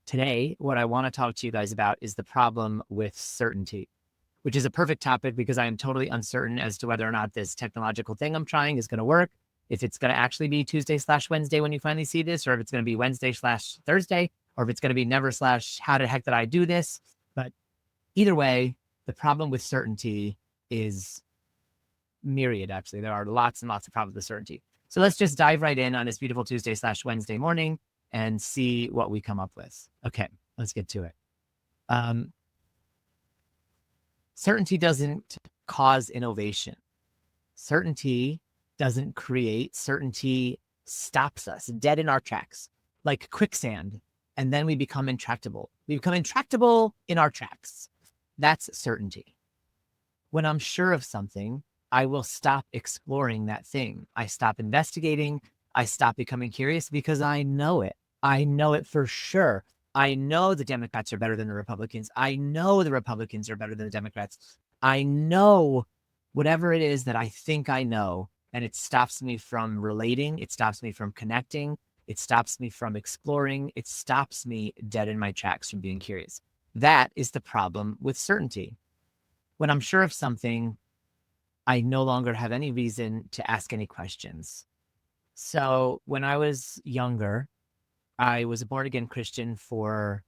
Today, what I want to talk to you guys about is the problem with certainty, which is a perfect topic because I am totally uncertain as to whether or not this technological thing I'm trying is going to work, if it's going to actually be Tuesday/Wednesday when you finally see this, or if it's going to be Wednesday/Thursday, or if it's going to be never/how the heck did I do this? But either way, the problem with certainty is myriad, actually. There are lots and lots of problems with certainty. So let's just dive right in on this beautiful Tuesday/Wednesday morning and see what we come up with. Okay, let's get to it. Certainty doesn't cause innovation. Certainty doesn't create. Certainty stops us dead in our tracks, like quicksand, and then we become intractable. We become intractable in our tracks. That's certainty. When I'm sure of something, I will stop exploring that thing. I stop investigating. I stop becoming curious because I know it. I know it for sure. I know the Democrats are better than the Republicans. I know the Republicans are better than the Democrats. I know whatever it is that I think I know, and it stops me from relating. It stops me from connecting. It stops me from exploring. It stops me dead in my tracks from being curious. That is the problem with certainty. When I'm sure of something, I no longer have any reason to ask any questions. So when I was younger, I was a born-again Christian for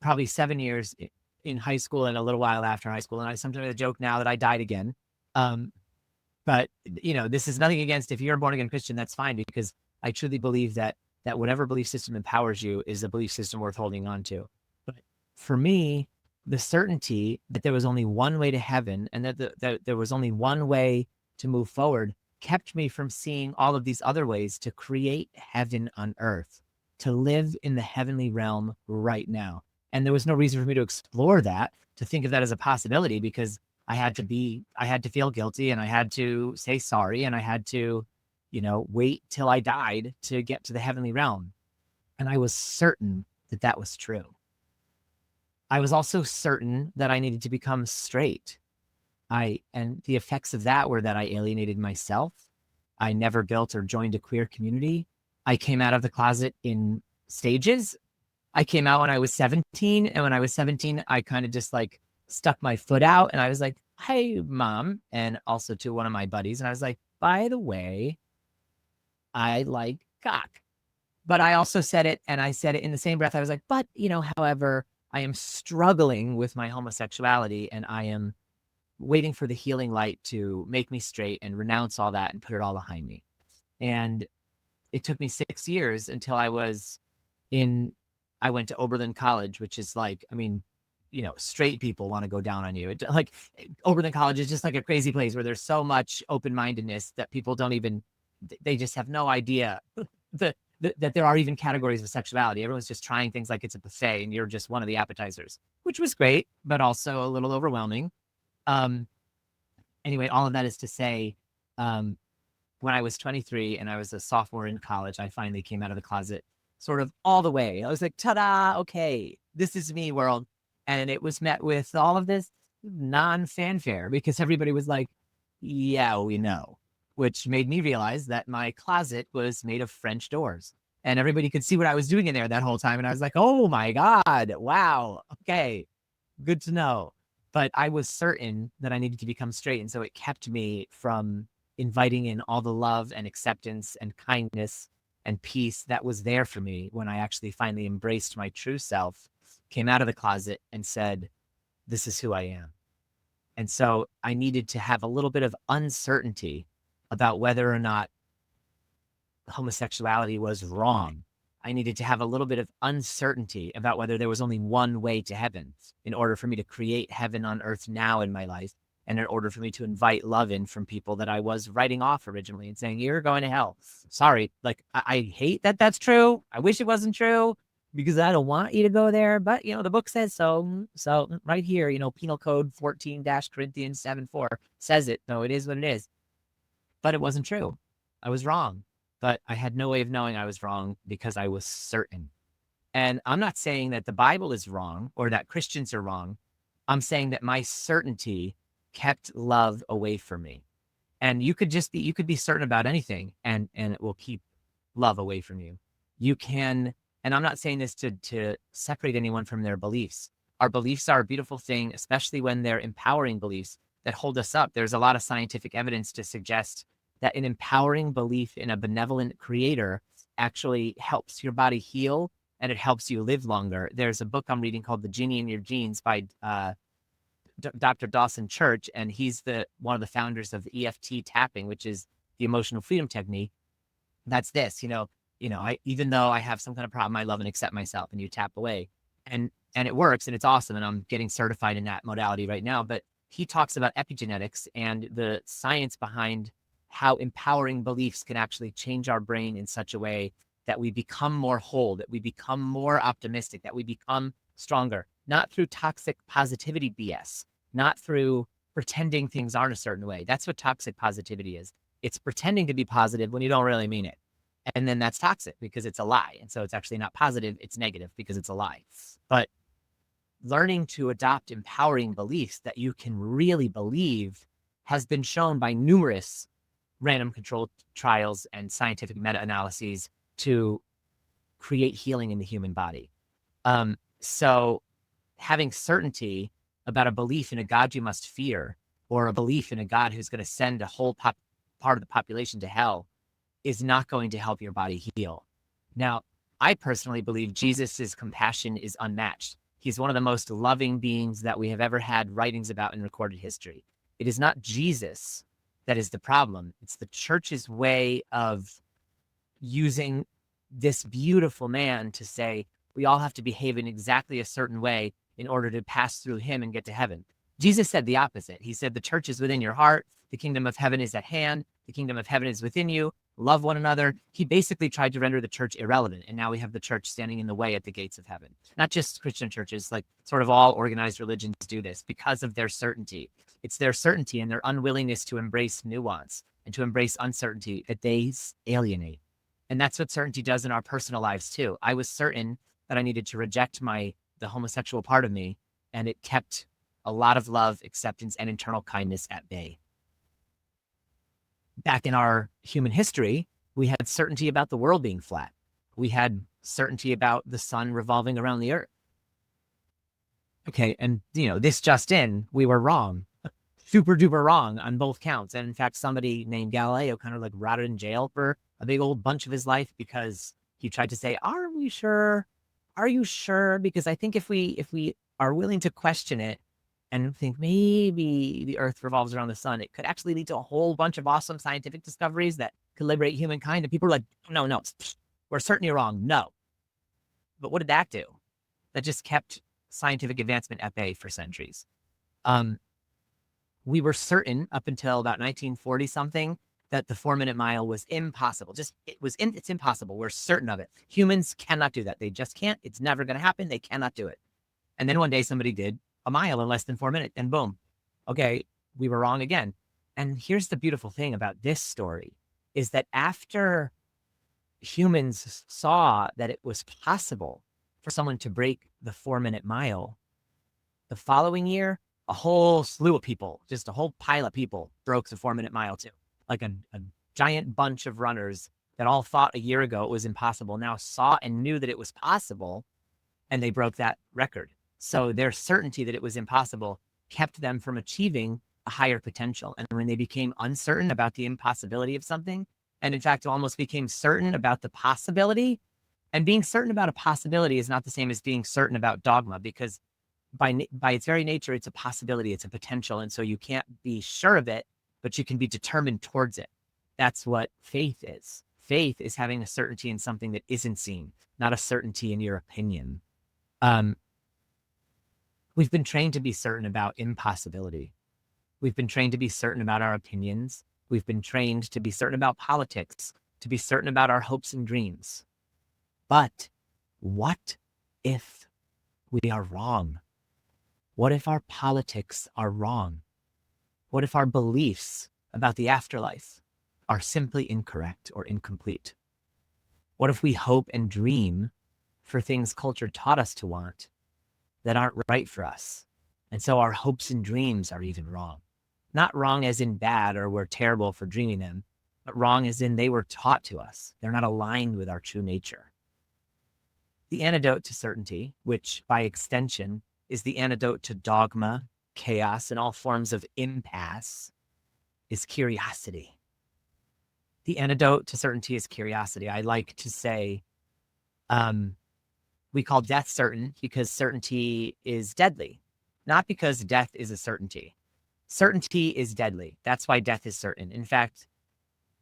probably 7 years in high school and a little while after high school. And I sometimes joke now that I died again. But, this is nothing against, if you're a born-again Christian, that's fine, because I truly believe that whatever belief system empowers you is a belief system worth holding on to. But for me, the certainty that there was only one way to heaven and that there was only one way to move forward kept me from seeing all of these other ways to create heaven on earth, to live in the heavenly realm right now. And there was no reason for me to explore that, to think of that as a possibility, because I had to feel guilty, and I had to say sorry, and I had to, wait till I died to get to the heavenly realm. And I was certain that that was true. I was also certain that I needed to become straight. And the effects of that were that I alienated myself. I never built or joined a queer community. I came out of the closet in stages. I came out when I was 17. And when I was 17, I kind of just stuck my foot out, and I was like, hey, Mom, and also to one of my buddies. And I was like, by the way, I like cock. But I also said it, and I said it in the same breath. I was like, but, however, I am struggling with my homosexuality, and I am waiting for the healing light to make me straight and renounce all that and put it all behind me. And it took me 6 years until I went to Oberlin College, which is straight people want to go down on you. Oberlin College is just like a crazy place where there's so much open-mindedness that people they just have no idea that there are even categories of sexuality. Everyone's just trying things like it's a buffet, and you're just one of the appetizers, which was great, but also a little overwhelming. Anyway, all of that is to say, when I was 23 and I was a sophomore in college, I finally came out of the closet sort of all the way. I was like, ta-da, okay, this is me, world. And it was met with all of this non-fanfare, because everybody was like, yeah, we know, which made me realize that my closet was made of French doors, and everybody could see what I was doing in there that whole time. And I was like, oh my God, wow, okay, good to know. But I was certain that I needed to become straight. And so it kept me from inviting in all the love and acceptance and kindness and peace that was there for me when I actually finally embraced my true self, came out of the closet, and said, this is who I am. And so I needed to have a little bit of uncertainty about whether or not homosexuality was wrong. I needed to have a little bit of uncertainty about whether there was only one way to heaven in order for me to create heaven on earth now in my life, and in order for me to invite love in from people that I was writing off originally and saying, you're going to hell. Sorry. I hate that that's true. I wish it wasn't true, because I don't want you to go there. But, the book says so. So right here, Penal Code 14-Corinthians 7:4 says it. So it is what it is. But it wasn't true. I was wrong. But I had no way of knowing I was wrong, because I was certain. And I'm not saying that the Bible is wrong or that Christians are wrong. I'm saying that my certainty kept love away from me. And you could be certain about anything, and it will keep love away from you. You can And I'm not saying this to separate anyone from their beliefs. Our beliefs are a beautiful thing, especially when they're empowering beliefs that hold us up. There's a lot of scientific evidence to suggest that an empowering belief in a benevolent creator actually helps your body heal and it helps you live longer. There's a book I'm reading called The Genie in Your Genes by Dr. Dawson Church, and he's one of the founders of EFT tapping, which is the emotional freedom technique. That's this, even though I have some kind of problem, I love and accept myself, and you tap away, and it works, and it's awesome, and I'm getting certified in that modality right now. But he talks about epigenetics and the science behind how empowering beliefs can actually change our brain in such a way that we become more whole, that we become more optimistic, that we become stronger, not through toxic positivity BS, not through pretending things aren't a certain way. That's what toxic positivity is. It's pretending to be positive when you don't really mean it. And then that's toxic because it's a lie. And so it's actually not positive, it's negative because it's a lie. But learning to adopt empowering beliefs that you can really believe has been shown by numerous random controlled trials and scientific meta-analyses to create healing in the human body. So having certainty about a belief in a God you must fear, or a belief in a God who's going to send a whole part of the population to hell, is not going to help your body heal. Now, I personally believe Jesus's compassion is unmatched. He's one of the most loving beings that we have ever had writings about in recorded history. It is not Jesus that is the problem. It's the church's way of using this beautiful man to say, we all have to behave in exactly a certain way in order to pass through him and get to heaven. Jesus said the opposite. He said, the church is within your heart. The kingdom of heaven is at hand. The kingdom of heaven is within you. Love one another. He basically tried to render the church irrelevant. And now we have the church standing in the way at the gates of heaven. Not just Christian churches, like sort of all organized religions do this because of their certainty. It's their certainty and their unwillingness to embrace nuance and to embrace uncertainty that they alienate. And that's what certainty does in our personal lives too. I was certain that I needed to reject the homosexual part of me, and it kept a lot of love, acceptance, and internal kindness at bay. Back in our human history, we had certainty about the world being flat. We had certainty about the sun revolving around the earth. Okay, and this just in, we were wrong. Super duper wrong on both counts. And in fact, somebody named Galileo kind of like rotted in jail for a big old bunch of his life because he tried to say, are we sure? Are you sure? Because I think if we are willing to question it and think maybe the earth revolves around the sun, it could actually lead to a whole bunch of awesome scientific discoveries that could liberate humankind. And people are like, no, we're certainly wrong. No. But what did that do? That just kept scientific advancement at bay for centuries. We were certain up until about 1940 something that the 4-minute mile was impossible. It's impossible. We're certain of it. Humans cannot do that. They just can't. It's never going to happen. They cannot do it. And then one day somebody did a mile in less than 4 minutes and boom. Okay, we were wrong again. And here's the beautiful thing about this story is that after humans saw that it was possible for someone to break the 4-minute mile, the following year, a whole slew of people, just a whole pile of people broke the 4-minute mile too. Like a giant bunch of runners that all thought a year ago it was impossible now saw and knew that it was possible, and they broke that record. So their certainty that it was impossible kept them from achieving a higher potential. And when they became uncertain about the impossibility of something, and in fact almost became certain about the possibility, and being certain about a possibility is not the same as being certain about dogma, because by its very nature, it's a possibility, it's a potential. And so you can't be sure of it, but you can be determined towards it. That's what faith is. Faith is having a certainty in something that isn't seen, not a certainty in your opinion. We've been trained to be certain about impossibility. We've been trained to be certain about our opinions. We've been trained to be certain about politics, to be certain about our hopes and dreams. But what if we are wrong? What if our politics are wrong? What if our beliefs about the afterlife are simply incorrect or incomplete? What if we hope and dream for things culture taught us to want that aren't right for us? And so our hopes and dreams are even wrong. Not wrong as in bad or we're terrible for dreaming them, but wrong as in they were taught to us. They're not aligned with our true nature. The antidote to certainty, which by extension is the antidote to dogma, chaos, and all forms of impasse, is curiosity. The antidote to certainty is curiosity. I like to say, we call death certain because certainty is deadly, not because death is a certainty. Certainty is deadly. That's why death is certain. In fact,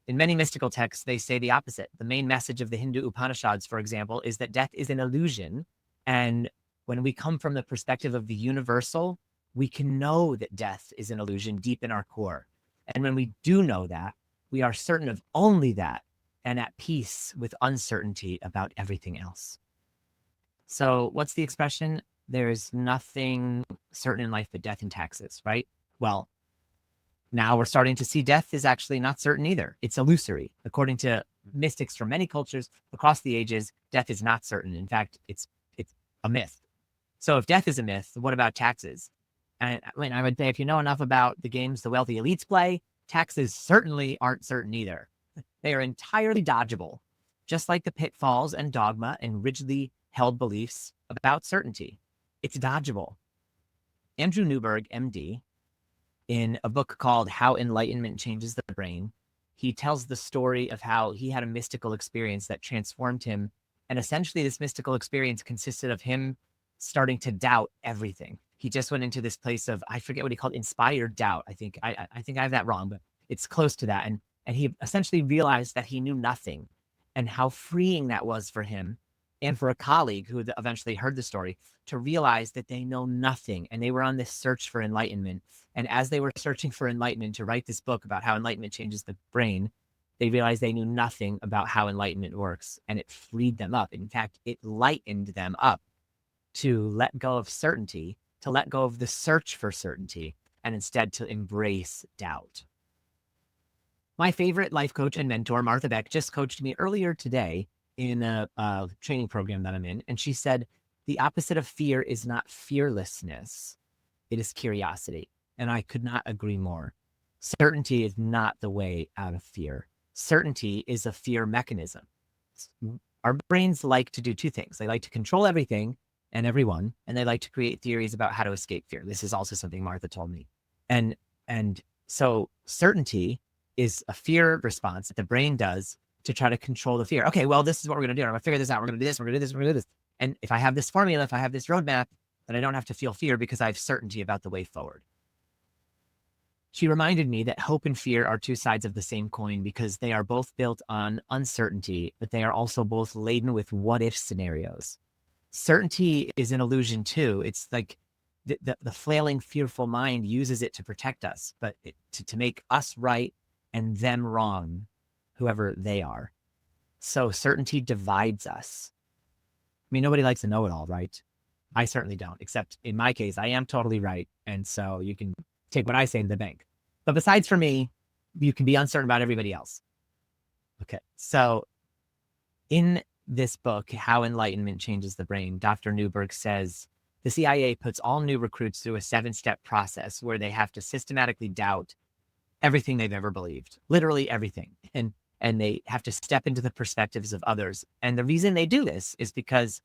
in many mystical texts, they say the opposite. The main message of the Hindu Upanishads, for example, is that death is an illusion. And when we come from the perspective of the universal, we can know that death is an illusion deep in our core. And when we do know that, we are certain of only that and at peace with uncertainty about everything else. So what's the expression? There is nothing certain in life but death and taxes, right? Well, now we're starting to see death is actually not certain either. It's illusory. According to mystics from many cultures across the ages, death is not certain. In fact, it's a myth. So if death is a myth, what about taxes? And I would say if you know enough about the games the wealthy elites play, taxes certainly aren't certain either. They are entirely dodgeable, just like the pitfalls and dogma and rigidly held beliefs about certainty. It's dodgeable. Andrew Newberg, MD, in a book called How Enlightenment Changes the Brain, he tells the story of how he had a mystical experience that transformed him. And essentially, this mystical experience consisted of him starting to doubt everything. He just went into this place of, I forget what he called inspired doubt. I think I have that wrong, but it's close to that. And he essentially realized that he knew nothing and how freeing that was for him and for a colleague who eventually heard the story to realize that they know nothing and they were on this search for enlightenment. And as they were searching for enlightenment to write this book about how enlightenment changes the brain, they realized they knew nothing about how enlightenment works, and it freed them up. In fact, it lightened them up to let go of certainty, to let go of the search for certainty, and instead to embrace doubt. My favorite life coach and mentor, Martha Beck, just coached me earlier today in a training program that I'm in. And she said, the opposite of fear is not fearlessness, it is curiosity. And I could not agree more. Certainty is not the way out of fear. Certainty is a fear mechanism. Our brains like to do two things. They like to control everything and everyone, and they like to create theories about how to escape fear. This is also something Martha told me. And so certainty is a fear response that the brain does to try to control the fear. Okay, well, this is what we're going to do. I'm going to figure this out. We're going to do this. We're going to do this. We're going to do this. And if I have this formula, if I have this roadmap, then I don't have to feel fear because I have certainty about the way forward. She reminded me that hope and fear are two sides of the same coin because they are both built on uncertainty, but they are also both laden with what-if scenarios. Certainty is an illusion too. It's like the flailing, fearful mind uses it to protect us, but to make us right and them wrong, whoever they are. So certainty divides us. I mean, nobody likes to know it all, right? I certainly don't, except in my case, I am totally right. And so you can take what I say to the bank. But besides for me, you can be uncertain about everybody else. Okay. So in this book, How Enlightenment Changes the Brain, Dr. Newberg says the CIA puts all new recruits through a 7-step process where they have to systematically doubt everything they've ever believed, literally everything. And they have to step into the perspectives of others. And the reason they do this is because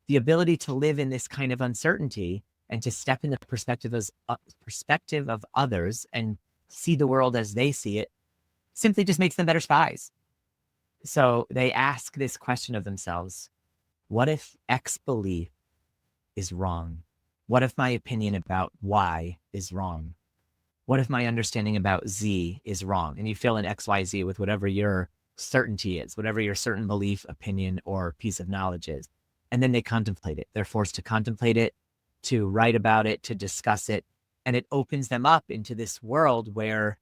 the ability to live in this kind of uncertainty and to step in the perspective of others and see the world as they see it simply just makes them better spies. So they ask this question of themselves: what if X belief is wrong? What if my opinion about Y is wrong? What if my understanding about Z is wrong? And you fill in X, Y, Z with whatever your certainty is, whatever your certain belief, opinion, or piece of knowledge is. And then they contemplate it. They're forced to contemplate it, to write about it, to discuss it. And it opens them up into this world where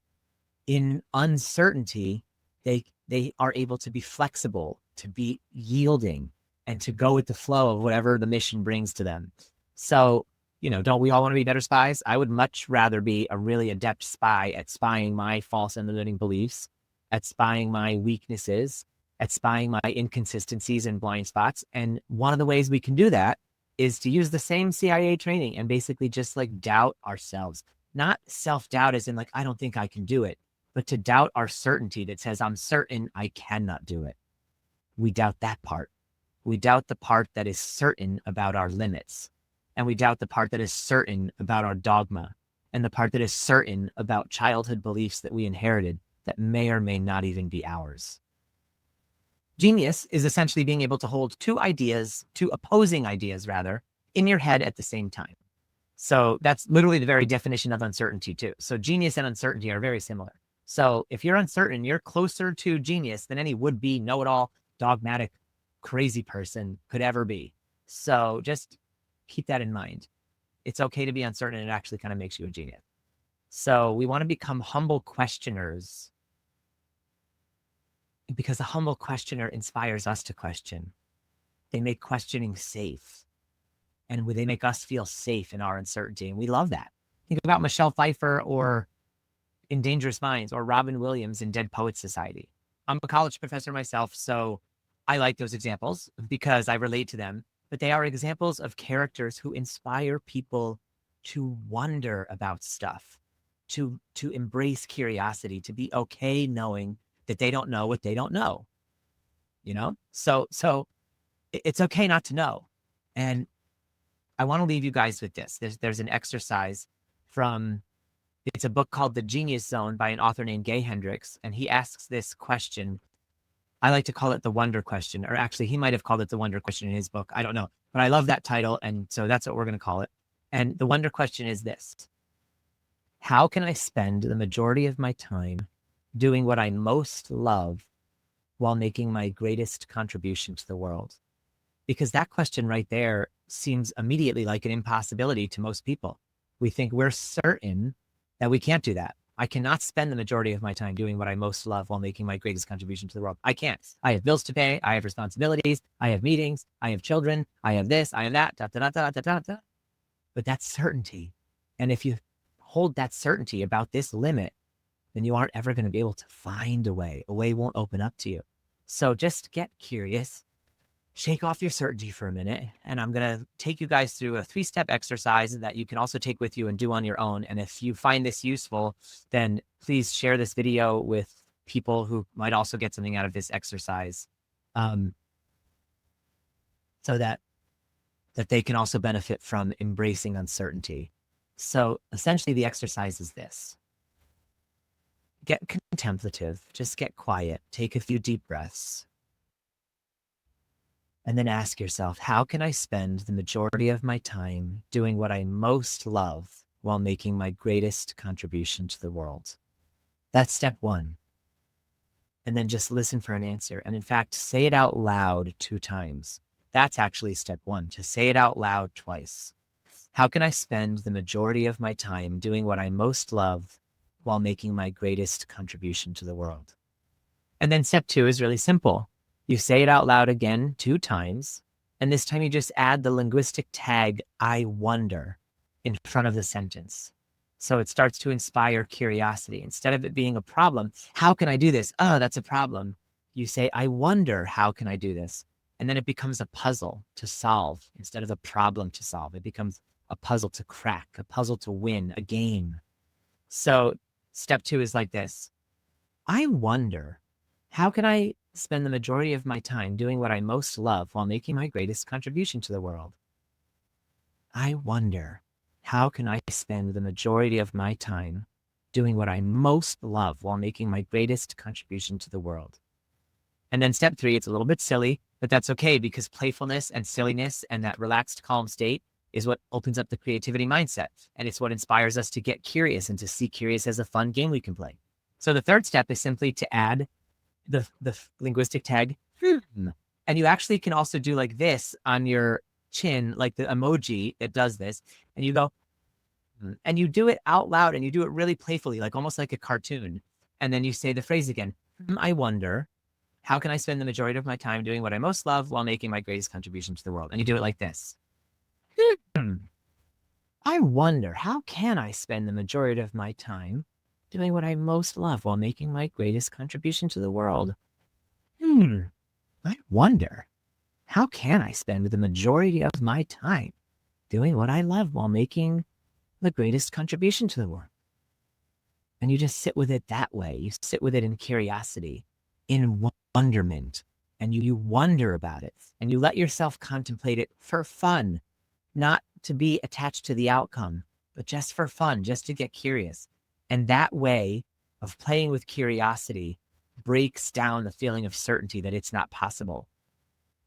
in uncertainty, they are able to be flexible, to be yielding, and to go with the flow of whatever the mission brings to them. So, don't we all want to be better spies? I would much rather be a really adept spy at spying my false and limiting beliefs, at spying my weaknesses, at spying my inconsistencies and blind spots. And one of the ways we can do that is to use the same CIA training and basically just like doubt ourselves. Not self-doubt as in like, I don't think I can do it, but to doubt our certainty that says, I'm certain I cannot do it. We doubt that part. We doubt the part that is certain about our limits. And we doubt the part that is certain about our dogma and the part that is certain about childhood beliefs that we inherited that may or may not even be ours. Genius is essentially being able to hold two opposing ideas rather, in your head at the same time. So that's literally the very definition of uncertainty too. So genius and uncertainty are very similar. So if you're uncertain, you're closer to genius than any would-be know-it-all, dogmatic, crazy person could ever be. So just keep that in mind. It's okay to be uncertain, and it actually kind of makes you a genius. So we want to become humble questioners, because a humble questioner inspires us to question. They make questioning safe, and they make us feel safe in our uncertainty, and we love that. Think about Michelle Pfeiffer or in Dangerous Minds, or Robin Williams in Dead Poets Society. I'm a college professor myself, so I like those examples because I relate to them, but they are examples of characters who inspire people to wonder about stuff, to embrace curiosity, to be okay knowing that they don't know what they don't know, you know? So it's okay not to know. And I want to leave you guys with this. There's an exercise it's a book called The Genius Zone by an author named Gay Hendricks. And he asks this question. I like to call it the wonder question, or actually he might have called it the wonder question in his book. I don't know, but I love that title. And so that's what we're going to call it. And the wonder question is this: how can I spend the majority of my time doing what I most love while making my greatest contribution to the world? Because that question right there seems immediately like an impossibility to most people. We think we're certain that we can't do that. I cannot spend the majority of my time doing what I most love while making my greatest contribution to the world. I can't. I have bills to pay. I have responsibilities. I have meetings. I have children. I have this. I have that. Da, da, da, da, da, da, da. But that's certainty. And if you hold that certainty about this limit, then you aren't ever going to be able to find a way. A way won't open up to you. So just get curious. Shake off your certainty for a minute, and I'm going to take you guys through a 3-step exercise that you can also take with you and do on your own. And if you find this useful, then please share this video with people who might also get something out of this exercise, so that they can also benefit from embracing uncertainty. So essentially the exercise is this: get contemplative, just get quiet, take a few deep breaths. And then ask yourself, how can I spend the majority of my time doing what I most love while making my greatest contribution to the world? That's step 1. And then just listen for an answer. And in fact, say it out loud 2 times. That's actually step 1, to say it out loud twice. How can I spend the majority of my time doing what I most love while making my greatest contribution to the world? And then step 2 is really simple. You say it out loud again 2 times, and this time you just add the linguistic tag, I wonder, in front of the sentence. So it starts to inspire curiosity. Instead of it being a problem, how can I do this? Oh, that's a problem. You say, I wonder, how can I do this? And then it becomes a puzzle to solve instead of a problem to solve. It becomes a puzzle to crack, a puzzle to win, a game. So step 2 is like this: I wonder, how can I spend the majority of my time doing what I most love while making my greatest contribution to the world? I wonder, how can I spend the majority of my time doing what I most love while making my greatest contribution to the world? And then step 3, it's a little bit silly, but that's okay, because playfulness and silliness and that relaxed, calm state is what opens up the creativity mindset. And it's what inspires us to get curious and to see curious as a fun game we can play. So the third step is simply to add the linguistic tag, and you actually can also do like this on your chin, like the emoji that does this, and you go, and you do it out loud, and you do it really playfully, like almost like a cartoon. And then you say the phrase again, I wonder, how can I spend the majority of my time doing what I most love while making my greatest contribution to the world? And you do it like this. I wonder, how can I spend the majority of my time doing what I most love while making my greatest contribution to the world? I wonder, how can I spend the majority of my time doing what I love while making the greatest contribution to the world? And you just sit with it that way. You sit with it in curiosity, in wonderment, and you wonder about it and you let yourself contemplate it for fun, not to be attached to the outcome, but just for fun, just to get curious. And that way of playing with curiosity breaks down the feeling of certainty that it's not possible.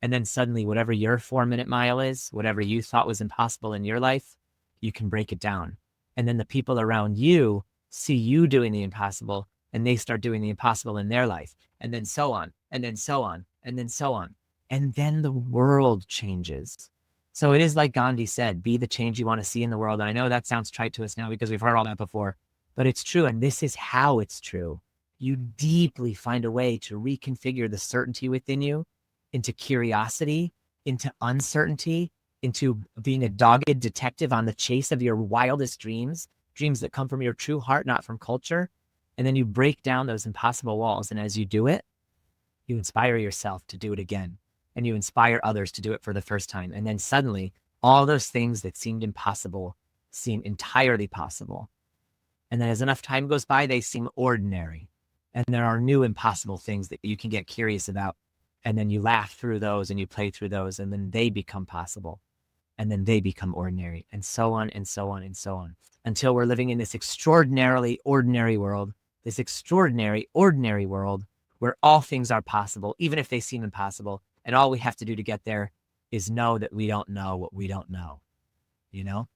And then suddenly, whatever your 4-minute mile is, whatever you thought was impossible in your life, you can break it down. And then the people around you see you doing the impossible and they start doing the impossible in their life. And then so on, and then so on, and then so on. And then the world changes. So it is like Gandhi said, be the change you want to see in the world. And I know that sounds trite to us now because we've heard all that before, but it's true. And this is how it's true. You deeply find a way to reconfigure the certainty within you into curiosity, into uncertainty, into being a dogged detective on the chase of your wildest dreams, dreams that come from your true heart, not from culture. And then you break down those impossible walls. And as you do it, you inspire yourself to do it again. And you inspire others to do it for the first time. And then suddenly, all those things that seemed impossible seem entirely possible. And then as enough time goes by, they seem ordinary. And there are new impossible things that you can get curious about. And then you laugh through those and you play through those, and then they become possible. And then they become ordinary, and so on and so on and so on, until we're living in this extraordinarily ordinary world, this extraordinary ordinary world where all things are possible, even if they seem impossible. And all we have to do to get there is know that we don't know what we don't know, you know?